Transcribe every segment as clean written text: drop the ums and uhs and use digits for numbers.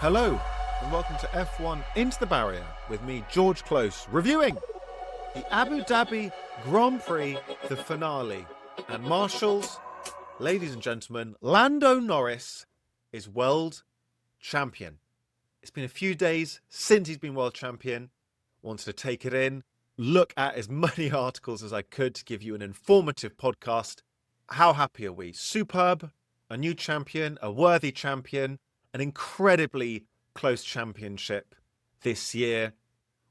Hello, and welcome to F1 Into the Barrier with me, George Close, reviewing the Abu Dhabi Grand Prix, the finale. And marshals, ladies and gentlemen, Lando Norris is world champion. It's been a few days since he's been world champion. Wanted to take it in, look at as many articles as I could to give you an informative podcast. How happy are we? Superb, a new champion, a worthy champion, an incredibly close championship this year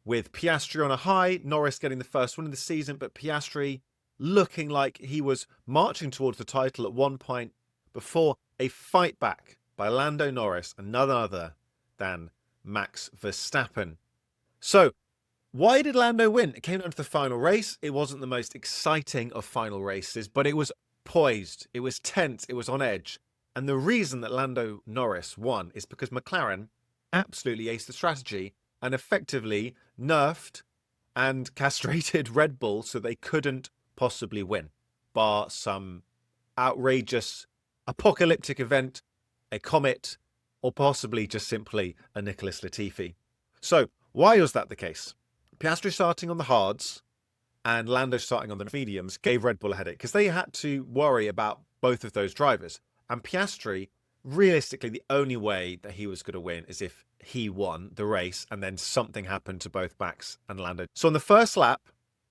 with Piastri on a high, Norris getting the first win of the season, but Piastri looking like he was marching towards the title at one point before a fight back by Lando Norris, none other than Max Verstappen. So, why did Lando win? It came down to the final race. It wasn't the most exciting of final races, but it was poised. It was tense. It was on edge. And the reason that Lando Norris won is because McLaren absolutely aced the strategy and effectively nerfed and castrated Red Bull so they couldn't possibly win, bar some outrageous apocalyptic event, a comet, or possibly just simply a Nicholas Latifi. So why was that the case? Piastri starting on the hards and Lando starting on the mediums gave Red Bull a headache because they had to worry about both of those drivers. And Piastri, realistically, the only way that he was going to win is if he won the race and then something happened to both Max and Lando. So on the first lap,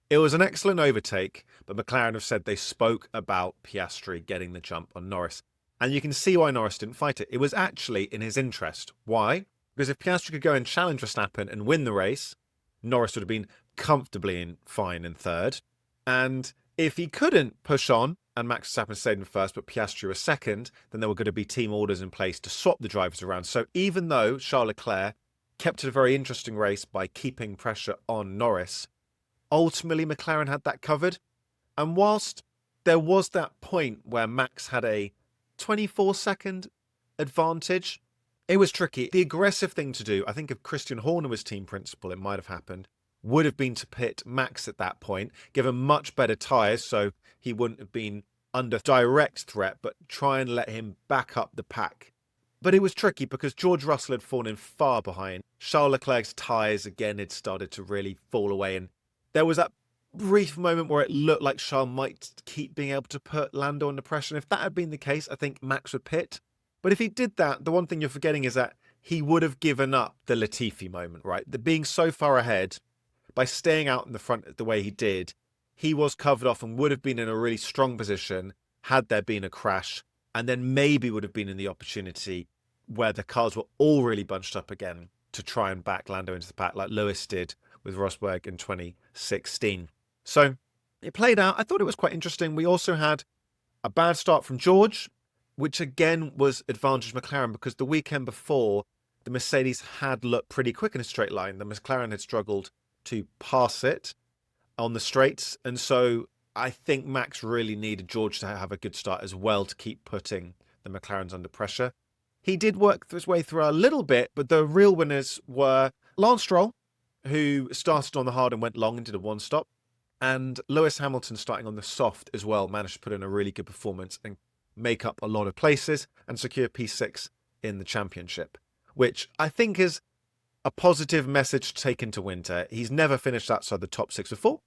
it was an excellent overtake, but McLaren have said they spoke about Piastri getting the jump on Norris. And you can see why Norris didn't fight it. It was actually in his interest. Why? Because if Piastri could go and challenge Verstappen and win the race, Norris would have been comfortably fine in third. And if he couldn't push on, and Max Verstappen stayed in first, but Piastri was second, then there were going to be team orders in place to swap the drivers around. So even though Charles Leclerc kept it a very interesting race by keeping pressure on Norris, ultimately McLaren had that covered. And whilst there was that point where Max had a 24-second advantage, it was tricky. The aggressive thing to do, I think if Christian Horner was team principal, it might have happened, would have been to pit Max at that point, give him much better tyres so he wouldn't have been under direct threat, but try and let him back up the pack. But it was tricky because George Russell had fallen far behind. Charles Leclerc's tyres again had started to really fall away, and there was that brief moment where it looked like Charles might keep being able to put Lando under pressure. And if that had been the case, I think Max would pit. But if he did that, the one thing you're forgetting is that he would have given up the Latifi moment, right? The being so far ahead, by staying out in the front the way he did, he was covered off and would have been in a really strong position had there been a crash, and then maybe would have been in the opportunity where the cars were all really bunched up again to try and back Lando into the pack like Lewis did with Rosberg in 2016. So it played out. I thought it was quite interesting. We also had a bad start from George, which again was advantage McLaren because the weekend before, the Mercedes had looked pretty quick in a straight line. The McLaren had struggled to pass it on the straights. And so I think Max really needed George to have a good start as well to keep putting the McLarens under pressure. He did work his way through a little bit, but the real winners were Lance Stroll, who started on the hard and went long and did a one-stop, and Lewis Hamilton starting on the soft as well, managed to put in a really good performance and make up a lot of places and secure P6 in the championship, which I think is a positive message to take into winter. He's never finished outside the top 6 before,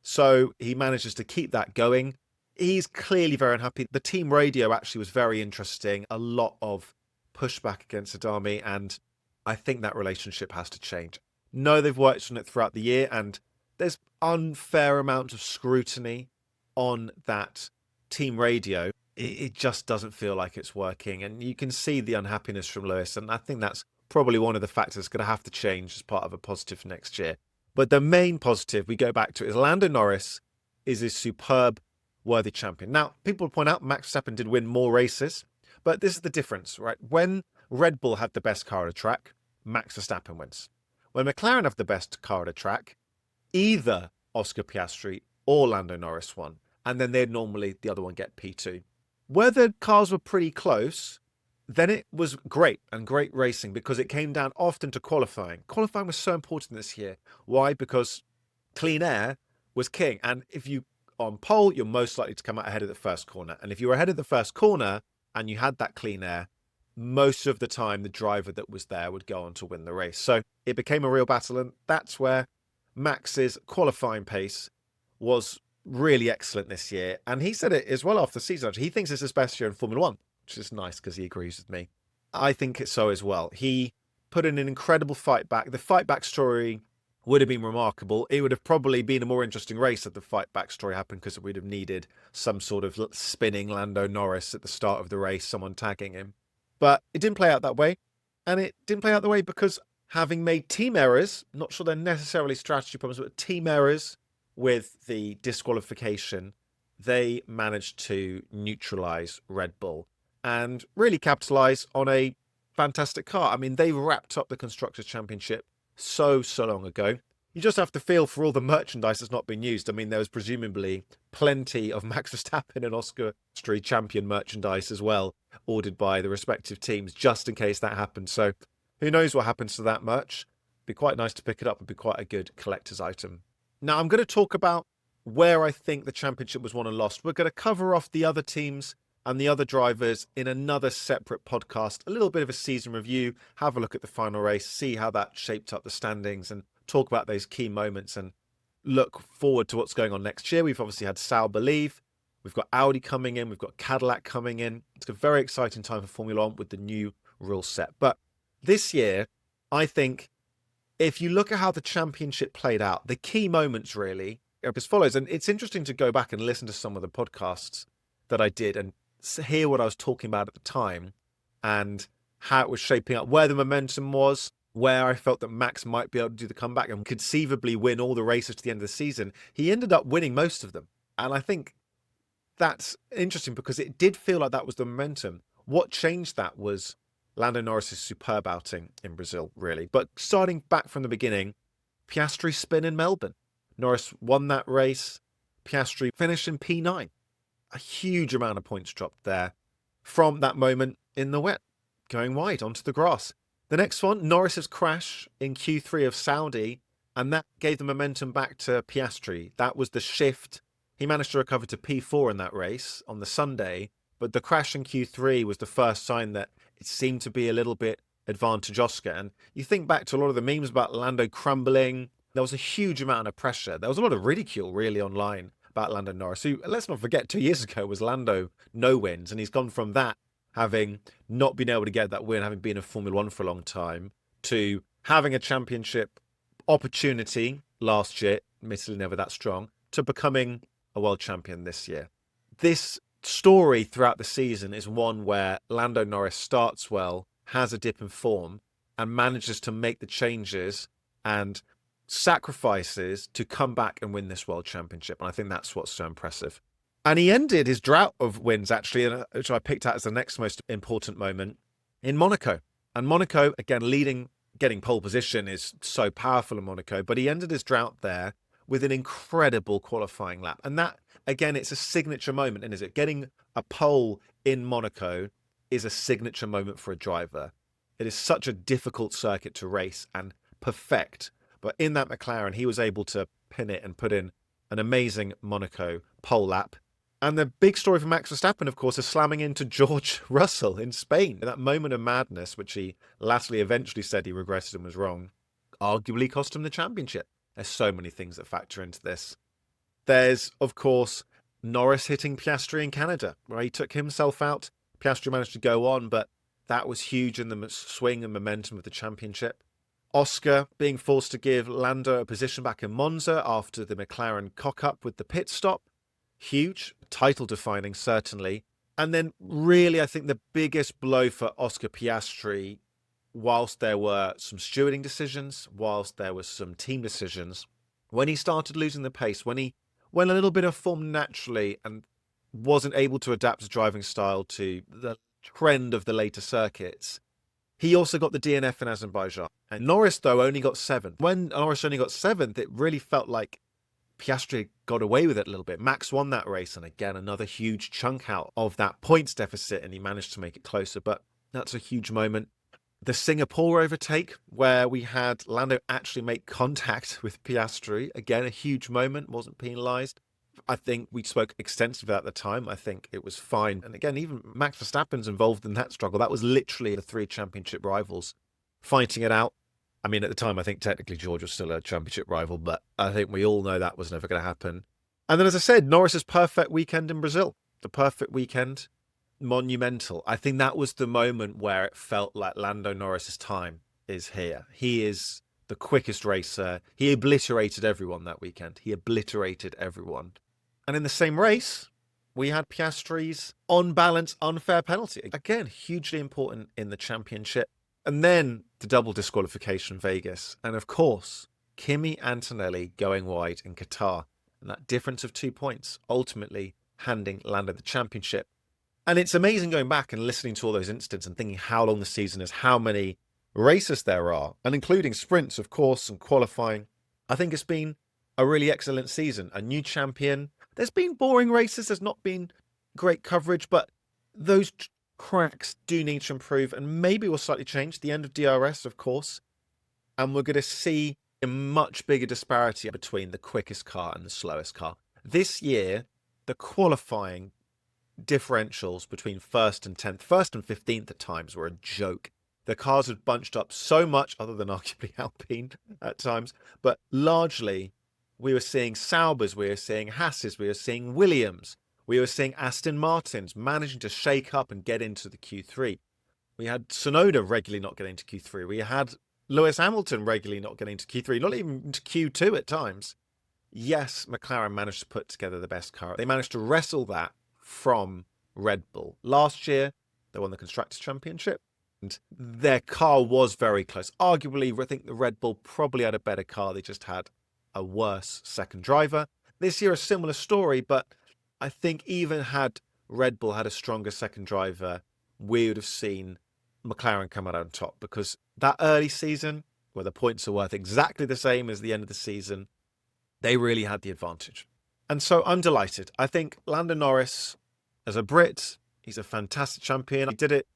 so he manages to keep that going. He's clearly very unhappy. The team radio actually was very interesting. A lot of pushback against Adami, and I think that relationship has to change. No, they've worked on it throughout the year, and there's unfair amount of scrutiny on that team radio. It just doesn't feel like it's working, and you can see the unhappiness from Lewis, and I think that's probably one of the factors that's going to have to change as part of a positive next year. But the main positive we go back to is Lando Norris is a superb, worthy champion. Now, people point out Max Verstappen did win more races, but this is the difference, right? When Red Bull had the best car at a track, Max Verstappen wins. When McLaren have the best car at a track, either Oscar Piastri or Lando Norris won, and then they'd normally, the other one, get P2. Where the cars were pretty close, then it was great and great racing because it came down often to qualifying. Qualifying was so important this year. Why? Because clean air was king. And if you on pole, you're most likely to come out ahead of the first corner. And if you were ahead of the first corner and you had that clean air, most of the time the driver that was there would go on to win the race. So it became a real battle, and that's where Max's qualifying pace was really excellent this year. And he said it as well after the season. Actually, he thinks it's his best year in Formula One, which is nice because he agrees with me. I think it's so as well. He put in an incredible fight back. The fight back story would have been remarkable. It would have probably been a more interesting race if the fight back story happened, because it would have needed some sort of spinning Lando Norris at the start of the race, someone tagging him. But it didn't play out that way. And it didn't play out that way because having made team errors, not sure they're necessarily strategy problems, but team errors with the disqualification, they managed to neutralize Red Bull and really capitalize on a fantastic car. I mean, they wrapped up the Constructors' Championship so long ago. You just have to feel for all the merchandise that's not been used. I mean, there was presumably plenty of Max Verstappen and Oscar Piastri champion merchandise as well, ordered by the respective teams, just in case that happened. So who knows what happens to that merch? Be quite nice to pick it up and be quite a good collector's item. Now, I'm going to talk about where I think the championship was won and lost. We're going to cover off the other teams and the other drivers in another separate podcast, a little bit of a season review, have a look at the final race, see how that shaped up the standings, and talk about those key moments and look forward to what's going on next year. We've obviously had Sauber leave. We've got Audi coming in. We've got Cadillac coming in. It's a very exciting time for Formula One with the new rule set. But this year, I think if you look at how the championship played out, the key moments really are as follows. And it's interesting to go back and listen to some of the podcasts that I did and hear what I was talking about at the time and how it was shaping up, where the momentum was, where I felt that Max might be able to do the comeback and conceivably win all the races to the end of the season. He ended up winning most of them. And I think that's interesting because it did feel like that was the momentum. What changed that was Lando Norris's superb outing in Brazil, really. But starting back from the beginning, Piastri's spin in Melbourne. Norris won that race. Piastri finished in P9. A huge amount of points dropped there from that moment in the wet, going wide onto the grass. The next one, Norris's crash in Q3 of Saudi, and that gave the momentum back to Piastri. That was the shift. He managed to recover to P4 in that race on the Sunday, but the crash in Q3 was the first sign that it seemed to be a little bit advantage Oscar. And you think back to a lot of the memes about Lando crumbling, there was a huge amount of pressure. There was a lot of ridicule really online about Lando Norris, who, let's not forget, 2 years ago was Lando no wins, and he's gone from that, having not been able to get that win, having been in Formula One for a long time, to having a championship opportunity last year, admittedly never that strong, to becoming a world champion this year. This story throughout the season is one where Lando Norris starts well, has a dip in form, and manages to make the changes and sacrifices to come back and win this world championship. And I think that's what's so impressive. And he ended his drought of wins, actually, which I picked out as the next most important moment, in Monaco. And Monaco, again, getting pole position is so powerful in Monaco, but he ended his drought there with an incredible qualifying lap. And that, again, it's a signature moment, isn't it? Getting a pole in Monaco is a signature moment for a driver. It is such a difficult circuit to race and perfect. But in that McLaren, he was able to pin it and put in an amazing Monaco pole lap. And the big story for Max Verstappen, of course, is slamming into George Russell in Spain. That moment of madness, which he latterly eventually said he regretted and was wrong, arguably cost him the championship. There's so many things that factor into this. There's, of course, Norris hitting Piastri in Canada, where he took himself out. Piastri managed to go on, but that was huge in the swing and momentum of the championship. Oscar being forced to give Lando a position back in Monza after the McLaren cock-up with the pit stop. Huge, title-defining, certainly. And then really, I think the biggest blow for Oscar Piastri, whilst there were some stewarding decisions, whilst there were some team decisions, when he started losing the pace, when he went a little bit of form naturally and wasn't able to adapt his driving style to the trend of the later circuits, he also got the DNF in Azerbaijan. And Norris, though, only got 7th. When Norris only got 7th, it really felt like Piastri got away with it a little bit. Max won that race, and again, another huge chunk out of that points deficit, and he managed to make it closer. But that's a huge moment. The Singapore overtake, where we had Lando actually make contact with Piastri. Again, a huge moment, wasn't penalised. I think we spoke extensively at the time. I think it was fine. And again, even Max Verstappen's involved in that struggle. That was literally the three championship rivals fighting it out. I mean, at the time, I think technically George was still a championship rival, but I think we all know that was never going to happen. And then, as I said, Norris's perfect weekend in Brazil, the perfect weekend, monumental. I think that was the moment where it felt like Lando Norris's time is here. He is the quickest racer. He obliterated everyone that weekend. He obliterated everyone. And in the same race, we had Piastri's on balance unfair penalty. Again, hugely important in the championship. And then the double disqualification in Vegas. And of course, Kimi Antonelli going wide in Qatar. And that difference of 2 points, ultimately handing Lando the championship. And it's amazing going back and listening to all those incidents and thinking how long the season is, how many races there are, and including sprints, of course, and qualifying. I think it's been a really excellent season. A new champion. There's been boring races. There's not been great coverage, but those cracks do need to improve, and maybe we'll slightly change the end of DRS, of course, and we're going to see a much bigger disparity between the quickest car and the slowest car. This year, the qualifying differentials between first and 10th, first and 15th at times were a joke. The cars had bunched up so much, other than arguably Alpine at times, but largely we were seeing Saubers, we were seeing Hasses, we were seeing Williams, we were seeing Aston Martins managing to shake up and get into the Q3. We had Tsunoda regularly not getting to Q3. We had Lewis Hamilton regularly not getting to Q3, not even to Q2 at times. Yes, McLaren managed to put together the best car. They managed to wrestle that from Red Bull. Last year, they won the Constructors' Championship, and their car was very close. Arguably, I think the Red Bull probably had a better car. They just had a worse second driver. This year, a similar story, but I think even had Red Bull had a stronger second driver, we would have seen McLaren come out on top, because that early season, where the points are worth exactly the same as the end of the season, they really had the advantage. And so I'm delighted. I think Lando Norris, as a Brit, he's a fantastic champion. He did it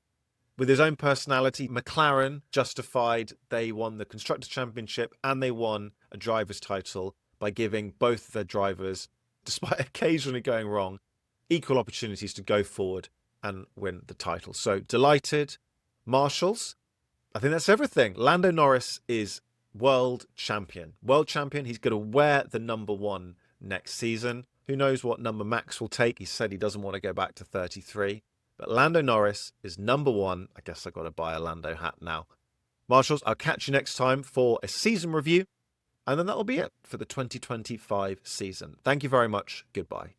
with his own personality. McLaren justified. They won the Constructors' Championship and they won a driver's title by giving both their drivers, despite occasionally going wrong, equal opportunities to go forward and win the title. So delighted. Marshals, I think that's everything. Lando Norris is world champion. World champion. He's going to wear the number 1 next season. Who knows what number Max will take? He said he doesn't want to go back to 33. But Lando Norris is number 1. I guess I've got to buy a Lando hat now. Marshals, I'll catch you next time for a season review. And then that'll be it for the 2025 season. Thank you very much. Goodbye.